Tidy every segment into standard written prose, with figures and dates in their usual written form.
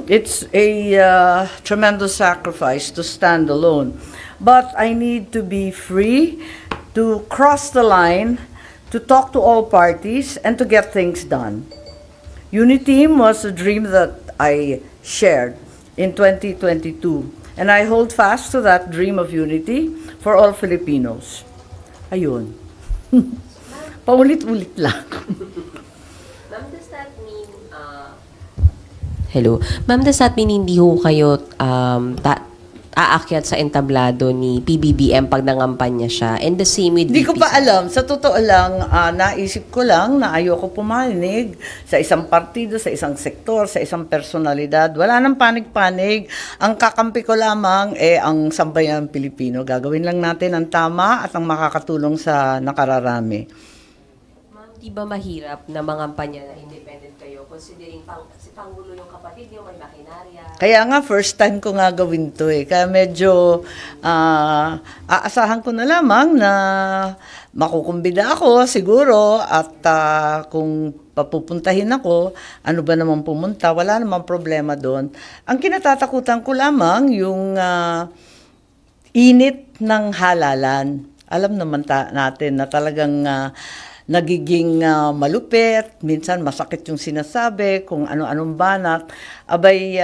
It's a tremendous sacrifice to stand alone. But I need to be free to cross the line, to talk to all parties, and to get things done. Uniteam was a dream that I shared in 2022, and I hold fast to that dream of unity for all Filipinos. Ayun. Paulit-ulit lang. Ma'am, does that mean, hello? Ma'am, does that mean hindi ho kayo aakyat sa entablado ni PBBM pag nangampanya siya? And the same with Hindi ko VP pa Sara. alam. Sa totoo lang, naisip ko lang na ayoko pumanig sa isang partido, sa isang sektor, sa isang personalidad. Wala nang panig-panig. Ang kakampi ko lamang ang sambayan Pilipino. Gagawin lang natin ang tama at ang makakatulong sa nakararami. Ma'am, di ba mahirap na mangampanya na independent kayo considering si Pangulo yung kapatid niyo, may makinarya? Kaya nga, first time ko nga gawin to eh. Kaya medyo aasahan ko na lamang na makukumbida ako siguro at kung papupuntahin ako, ano ba naman pumunta, wala namang problema doon. Ang kinatatakutan ko lamang yung init ng halalan. Alam naman natin na talagang nagiging malupit, minsan masakit yung sinasabi, kung ano-anong banat, abay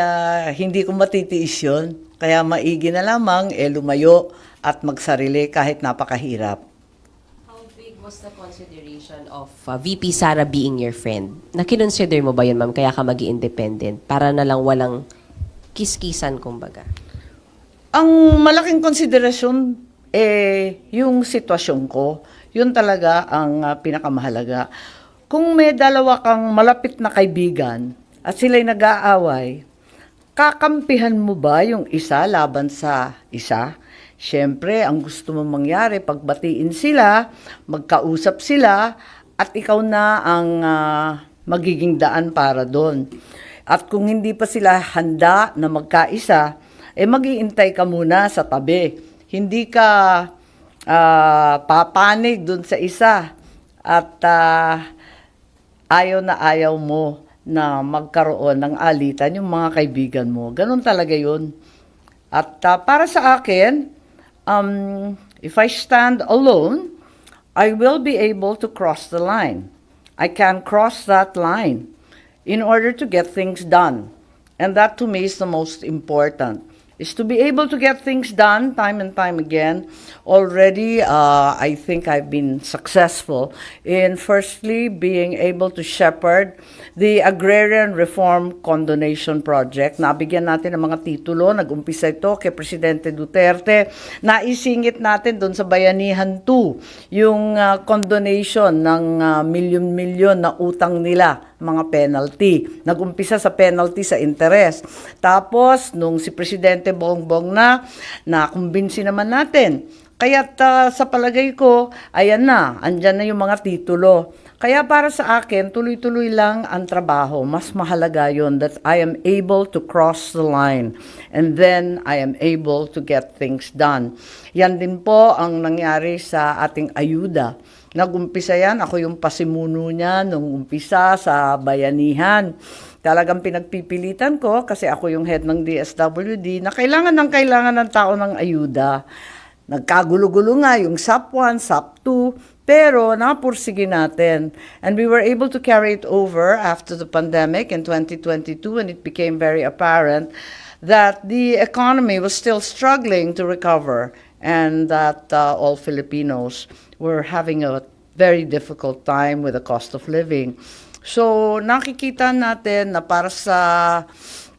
hindi ko matitiis yun. Kaya maigi na lamang lumayo at magsarili kahit napakahirap. How big was the consideration of VP Sara being your friend? Nakinonsider mo ba yun, ma'am, kaya ka mag-independent? Para na lang walang kiskisan, kumbaga. Ang malaking konsiderasyon yung sitwasyon ko. Yun talaga ang pinakamahalaga. Kung may dalawa kang malapit na kaibigan at sila'y nag-aaway, kakampihan mo ba yung isa laban sa isa? Siyempre, ang gusto mong mangyari, pagbatiin sila, magkausap sila, at ikaw na ang magiging daan para doon. At kung hindi pa sila handa na magkaisa, mag-iintay ka muna sa tabi. Hindi ka papanig dun sa isa at ayaw na ayaw mo na magkaroon ng alitan yung mga kaibigan mo. Ganun talaga yun. At para sa akin, if I stand alone, I will be able to cross the line. I can cross that line in order to get things done. And that to me is the most important. Is to be able to get things done time and time again. Already, I think I've been successful in firstly being able to shepherd the Agrarian Reform Condonation Project. Nabigyan natin ng mga titulo, nag-umpisa ito kay Presidente Duterte. Naisingit natin doon sa Bayanihan 2, yung condonation ng milyon-milyon na utang nila, mga penalty. Nag-umpisa sa penalty sa interest. Tapos, nung si Presidente Bongbong na kumbinsi naman natin. Kaya't sa palagay ko, ayan na, andyan na yung mga titulo. Kaya para sa akin, tuloy-tuloy lang ang trabaho. Mas mahalaga yun that I am able to cross the line. And then, I am able to get things done. Yan din po ang nangyari sa ating ayuda. Nag-umpisa yan, ako yung pasimuno niya nung umpisa sa Bayanihan. Talagang pinagpipilitan ko kasi ako yung head ng DSWD na kailangan ng tao ng ayuda. Nagkagulo-gulo nga yung SAP 1, SAP 2, pero napursige natin. And we were able to carry it over after the pandemic in 2022 when it became very apparent that the economy was still struggling to recover and that all Filipinos were having a very difficult time with the cost of living. So, nakikita natin na para sa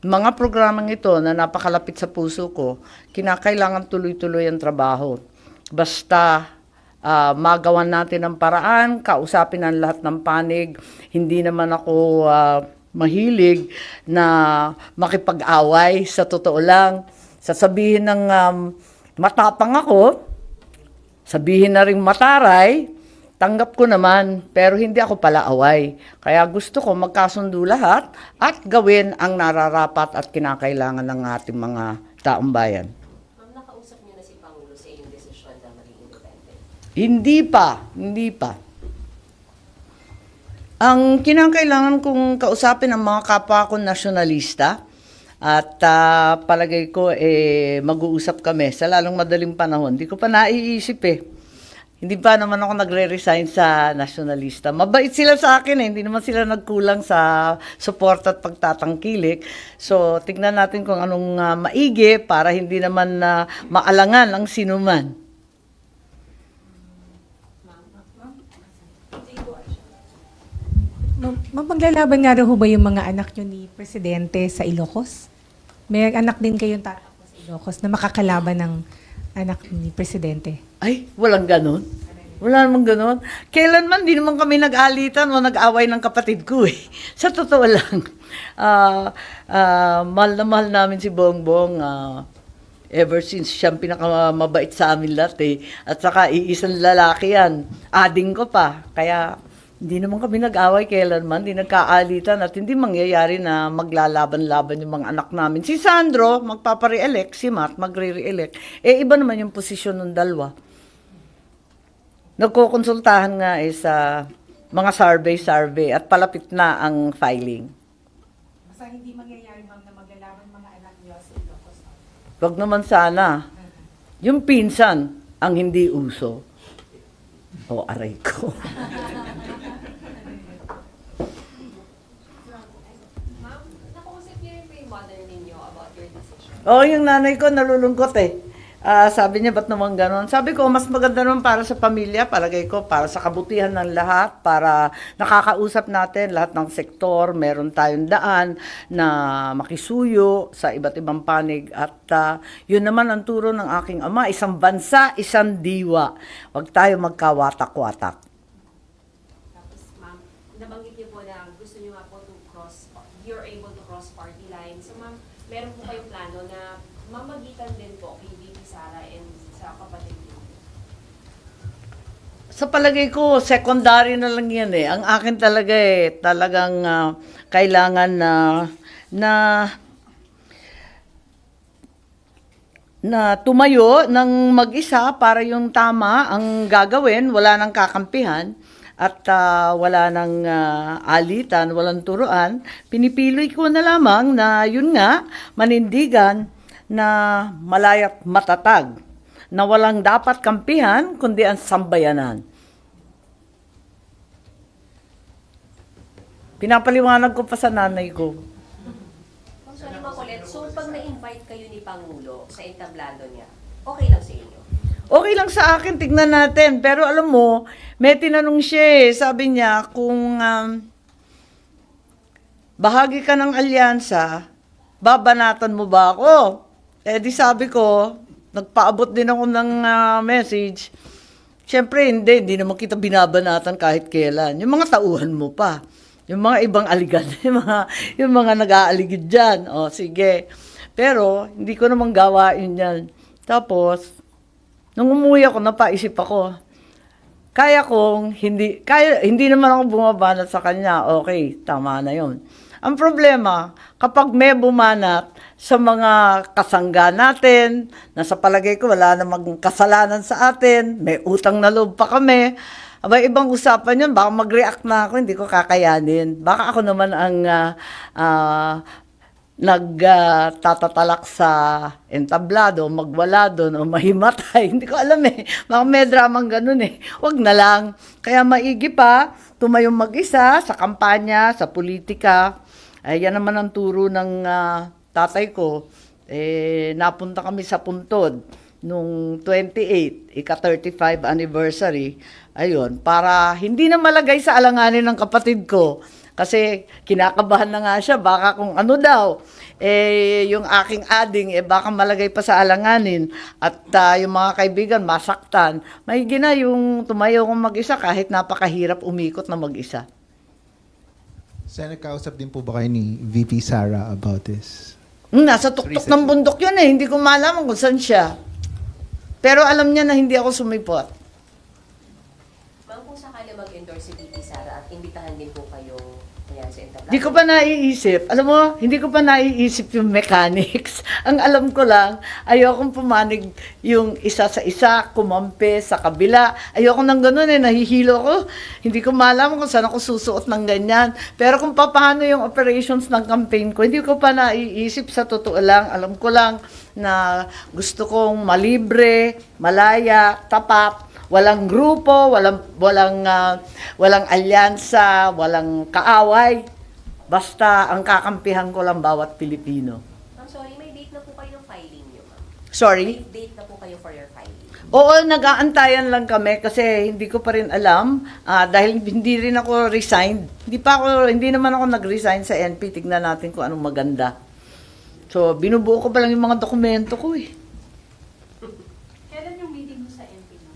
mga programang ito na napakalapit sa puso ko, kinakailangan tuloy-tuloy ang trabaho. Basta magawan natin ang paraan, kausapin ang lahat ng panig. Hindi naman ako mahilig na makipag-away, sa totoo lang. Sasabihin ng matapang ako, sabihin na rin mataray, tanggap ko naman, pero hindi ako pala away. Kaya gusto ko magkasundo lahat at gawin ang nararapat at kinakailangan ng ating mga taong bayan. Ma'am, nakausap niyo na si Pangulo sa iyong desisyon na maging independent? Hindi pa. Ang kinakailangan kong kausapin ng mga kapwa ko nasyonalista At palagay ko, mag-uusap kami sa lalong madaling panahon. Hindi ko pa naiisip Hindi pa naman ako nagre-resign sa nasyonalista. Mabait sila sa akin Hindi naman sila nagkulang sa support at pagtatangkilik. So, tignan natin kung anong maigi para hindi naman maalangan ang sinuman. Maglalaban nga rin ho ba yung mga anak nyo ni Presidente sa Ilocos? May anak din kayong tatakbo sa Ilocos na makakalaban ng anak ni Presidente. Ay, walang ganon. Wala namang ganon. Kailanman, di naman kami nag-alitan o nag-away ng kapatid ko Sa totoo lang. Mahal na mahal namin si Bongbong. Ever since siyang pinakamabait sa amin lahat At saka iisang lalaki yan. Ading ko pa. Kaya hindi naman kami nag-away kailanman, hindi nagkaalitan at hindi mangyayari na maglalaban-laban yung mga anak namin. Si Sandro, magpapare-elect, si Matt, magre-re-elect. Iba naman yung posisyon ng dalawa. Nagkukonsultahan nga sa mga survey at palapit na ang filing. Basta hindi mangyayari, ma'am, na maglalaban mga anak nyo sa Ilocos. Wag naman sana. Yung pinsan ang hindi uso. Aray ko. Ma'am, nakausap niyo rin po yung mother ninyo about your decision? Yung nanay ko nalulungkot sabi niya, ba't naman ganon? Sabi ko, mas maganda naman para sa pamilya, palagay ko, para sa kabutihan ng lahat, para nakakausap natin lahat ng sektor, meron tayong daan na makisuyo sa iba't ibang panig. At yun naman ang turo ng aking ama, isang bansa, isang diwa. Huwag tayo magkawatak-watak. Tapos, ma'am, nabanggit niyo po na gusto niyo nga po you're able to cross party lines. So, ma'am, meron po kayong plano na mamagitan din po kay VP Sara and sa kapatid niyo? Sa palagay ko, secondary na lang yan Ang akin talaga talagang kailangan na tumayo ng mag-isa para yung tama ang gagawin, wala nang kakampihan at wala nang alitan, walang turuan. Pinipili ko na lamang na yun nga, manindigan na malaya't matatag, na walang dapat kampihan, kundi ang sambayanan. Pinapaliwanag ko pa sa nanay ko. Ma'am, sorry makulit. So, pag na-invite kayo ni Pangulo sa entablado niya, okay lang sa inyo? Okay lang sa akin, tignan natin. Pero alam mo, may tinanong siya sabi niya, kung bahagi ka ng alyansa, babanatan mo ba ako? Di sabi ko, nagpaabot din ako ng message. Siyempre, hindi naman kita binabanatan kahit kailan. Yung mga tauhan mo pa. Yung mga ibang aligan, yung mga nag-aaligid dyan. Sige. Pero, hindi ko naman gawain yan. Tapos, nung umuwi ako, napaisip ako, hindi naman ako bumabanat sa kanya. Okay, tama na yun. Ang problema, kapag may bumanat sa mga kasangga natin, na sa palagay ko wala namang kasalanan sa atin, may utang na loob pa kami, abay ibang usapan yun, baka mag-react na ako, hindi ko kakayanin. Baka ako naman ang nagtatatalak sa entablado, magwala doon, o mahimatay. Hindi ko alam Baka may dramang ganun Wag na lang. Kaya maigi pa, tumayong mag-isa sa kampanya, sa politika. Yan naman ang turo ng tatay ko. Napunta kami sa Puntod nung 28, ika-35 anniversary. Ayun, para hindi na malagay sa alanganin ng kapatid ko. Kasi kinakabahan na nga siya, baka kung ano daw, yung aking ading, baka malagay pa sa alanganin. At yung mga kaibigan, masaktan. May gina yung tumayo kong mag-isa kahit napakahirap umikot na mag-isa. Sen, nagkausap din po ba kayo ni VP Sara about this? Nasa tuktok ng bundok yun hindi ko malaman kung saan siya. Pero alam niya na hindi ako sumipot. Ma'am, kung sakali mag-endorse si VP Sara at imbitahan din po kayong alyansa entablado. Hindi ko pa naiisip. Alam mo, hindi ko pa naiisip yung mechanics. Ang alam ko lang, ayokong pumanig yung isa sa isa, kumampi sa kabila. Ayoko nang ganun nahihilo ko. Hindi ko malaman kung saan ako susuot ng ganyan. Pero kung paano yung operations ng campaign ko, hindi ko pa naiisip sa totoo lang. Alam ko lang na gusto kong malibre, malaya, tapat. Walang grupo, walang alyansa, walang kaaway. Basta ang kakampihan ko lang bawat Pilipino. Ma'am, sorry, may date na po kayo ng filing niyo, ma'am. Sorry? May date na po kayo for your filing. Oo, nag-aantayan lang kami kasi hindi ko pa rin alam dahil hindi rin ako resigned. Hindi naman ako nag-resign sa NP. Tignan natin kung anong maganda. So, binubuo ko pa lang yung mga dokumento ko eh. Kailan yung meeting mo sa NP, ma'am?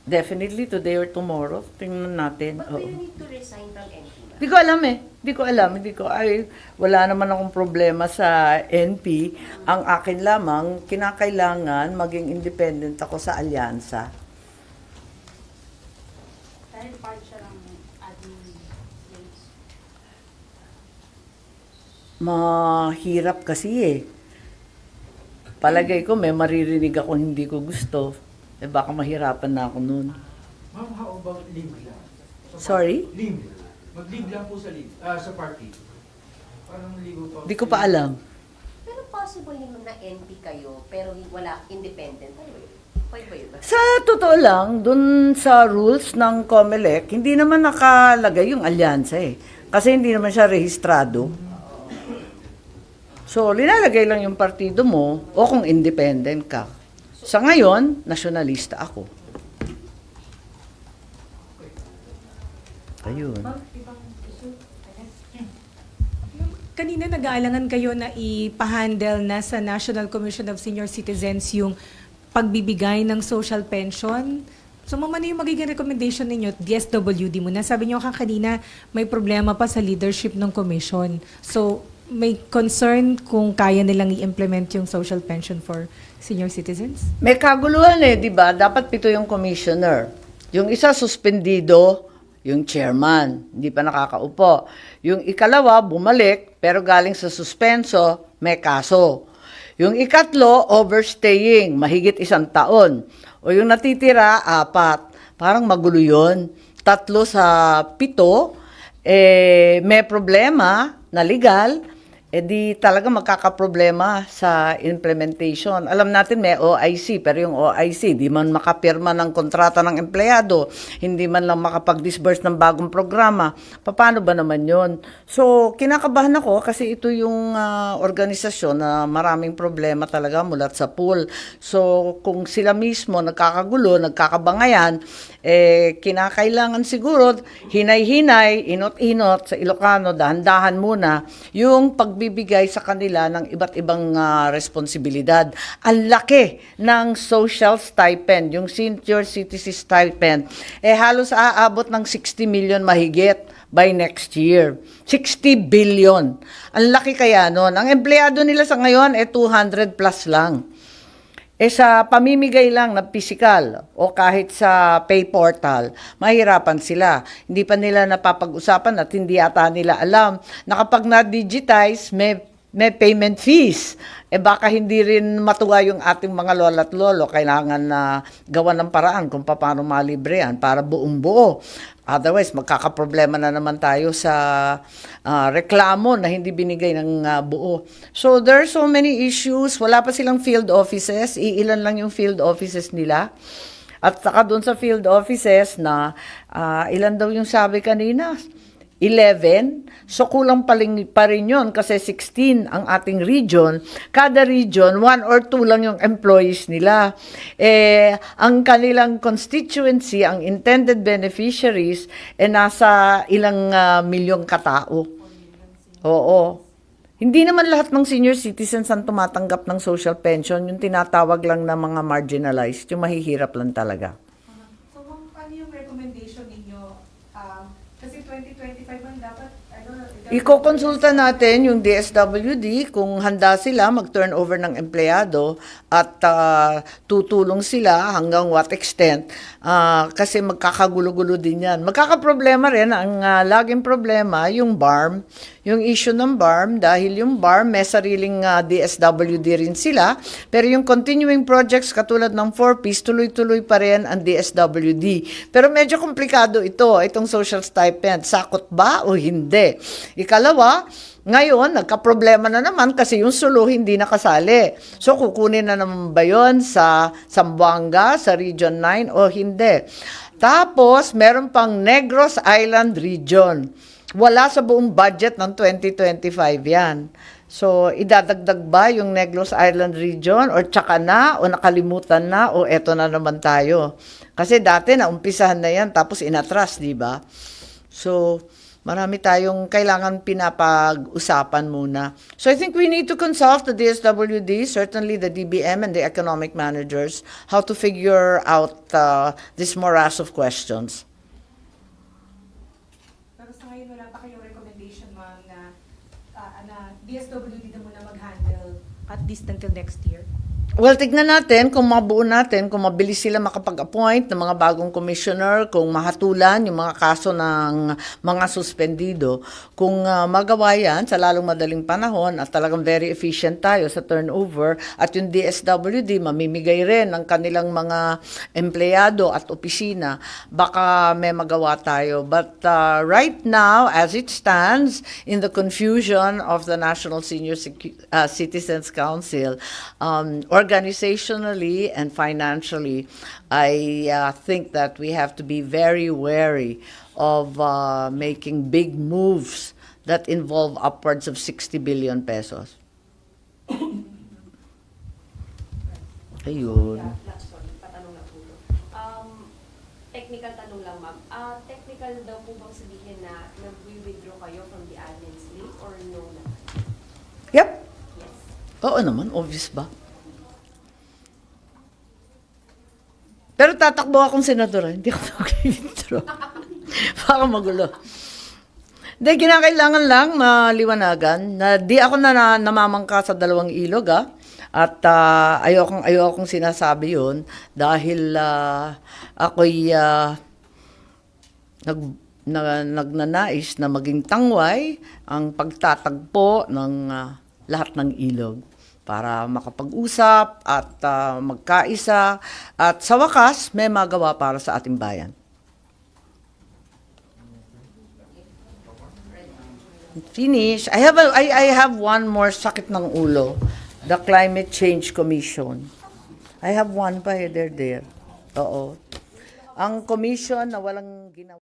Definitely today or tomorrow. Tingnan natin. But do Oo. you need to resign from NP, ma'am? Hindi ko alam eh. Wala naman akong problema sa NP. Ang akin lamang, kinakailangan maging independent ako sa alyansa. Dahil part siya ng admin slates. Mahirap kasi eh. Palagay ko may maririnig ako hindi ko gusto. Baka mahirapan na ako noon. Ma'am, how about leave lang? Sorry? Leave. Mag-leave lang po sa leave, sa party. Parang ligo pa. Hindi ko pa alam. Pero possible naman na NP kayo, pero wala, independent. Pwede ba yun? Sa totoo lang, dun sa rules ng COMELEC, hindi naman nakalagay yung alyansa eh. Kasi hindi naman siya rehistrado. So, linalagay lang yung partido mo o kung independent ka. Sa ngayon, nasyonalista ako. Ayun. Kanina nag-aalangan kayo na ipahandle na sa National Commission of Senior Citizens yung pagbibigay ng social pension. So, ano yung magiging recommendation ninyo? DSWD muna. Sabi niyo kanina, may problema pa sa leadership ng commission. So, may concern kung kaya nilang i-implement yung social pension for senior citizens? May kaguluhan eh, di ba? Dapat 7 yung commissioner. Yung isa suspendido, yung chairman, hindi pa nakakaupo. Yung ikalawa, bumalik, pero galing sa suspenso, may kaso. Yung ikatlo, overstaying, mahigit 1 taon. O yung natitira, 4. Parang magulo yun. 3 sa 7, may problema na legal, di talaga magkakaproblema sa implementation. Alam natin may OIC, pero yung OIC, di man makapirma ng kontrata ng empleyado, hindi man lang makapag-disburse ng bagong programa. Paano ba naman yon? So, kinakabahan ako kasi ito yung organisasyon na maraming problema talaga mulat sa pool. So, kung sila mismo nagkakagulo, nagkakabangayan, kinakailangan siguro hinay-hinay, inot-inot sa Ilocano, dahan-dahan muna yung pagbibigay sa kanila ng iba't ibang responsibilidad. Ang laki ng social stipend, yung senior citizen stipend, halos aabot ng 60 million mahigit by next year. 60 billion. Ang laki kaya nun. Ang empleyado nila sa ngayon 200 plus lang. Sa pamimigay lang na physical o kahit sa pay portal, mahirapan sila. Hindi pa nila napapag-usapan at hindi ata nila alam na kapag na-digitize, may payment fees. Baka hindi rin matuwa yung ating mga lola at lolo. Kailangan na gawan ng paraan kung paano malibre yan para buong buo. Otherwise, magkakaproblema na naman tayo sa reklamo na hindi binigay ng buo. So, there are so many issues. Wala pa silang field offices. Iilan lang yung field offices nila. At saka doon sa field offices na ilan daw yung sabi kanina? 11. So, kulang pa rin yun kasi 16 ang ating region. Kada region, 1 or 2 lang yung employees nila. Ang kanilang constituency, ang intended beneficiaries, nasa ilang milyong katao. Oo. Hindi naman lahat ng senior citizens ang tumatanggap ng social pension. Yung tinatawag lang na mga marginalized, yung mahihirap lang talaga. So, paano yung recommendation ninyo? Kasi 2025 ang dapat, Iko-konsulta natin yung DSWD kung handa sila mag-turnover ng empleyado at tutulong sila hanggang what extent kasi magkakagulo-gulo din yan. Magkakaproblema rin, ang laging problema, yung BARM, yung issue ng BARM dahil yung BARM may sariling DSWD rin sila pero yung continuing projects katulad ng 4Ps tuloy-tuloy pa rin ang DSWD. Pero medyo komplikado itong social stipend. Sakot ba o hindi? Ikalawa, ngayon, nagka-problema na naman kasi yung Sulu hindi nakasali. So, kukunin na naman ba yun sa Zamboanga, sa Region 9 o hindi? Tapos, meron pang Negros Island Region. Wala sa buong budget ng 2025 yan. So, idadagdag ba yung Negros Island Region or tsaka na o nakalimutan na o eto na naman tayo? Kasi dati naumpisahan na yan tapos inatras, di ba? So, marami tayong kailangan pinapag-usapan muna. So I think we need to consult the DSWD, certainly the DBM and the economic managers, how to figure out this morass of questions. Pero sa ngayon, wala pa kayong recommendation, ma'am, na DSWD na muna mag-handle at least until next year? Well, tignan natin kung mabuo natin, kung mabilis sila makapag-appoint ng mga bagong commissioner, kung mahatulan yung mga kaso ng mga suspendido. Kung magawa yan sa lalong madaling panahon at talagang very efficient tayo sa turnover at yung DSWD mamimigay rin ng kanilang mga empleyado at opisina, baka may magawa tayo. But right now, as it stands, in the confusion of the National Senior Citizens Council, organizationally and financially, I think that we have to be very wary of making big moves that involve upwards of 60 billion pesos. Ayun. Sorry, patanong lang po. Technical tanong lang, ma'am. Technical daw po bang sabihin na nag-withdraw kayo from the admin slip or no naman? Yep. Yes. Oo naman, obvious ba? Pero tatakbo akong senadora, hindi ako mag-withdraw. Baka magulo. Hindi, kinakailangan lang maliwanagan na di ako na namamangka sa dalawang ilog, At ayokong sinasabi yun dahil ako'y nagnanais na maging tangway ang pagtatagpo ng lahat ng ilog para makapag-usap at magkaisa at sa wakas may magawa para sa ating bayan. Finish. I have one more sakit ng ulo. The Climate Change Commission. I have one pa, there. Oo. Ang commission na walang ginawa.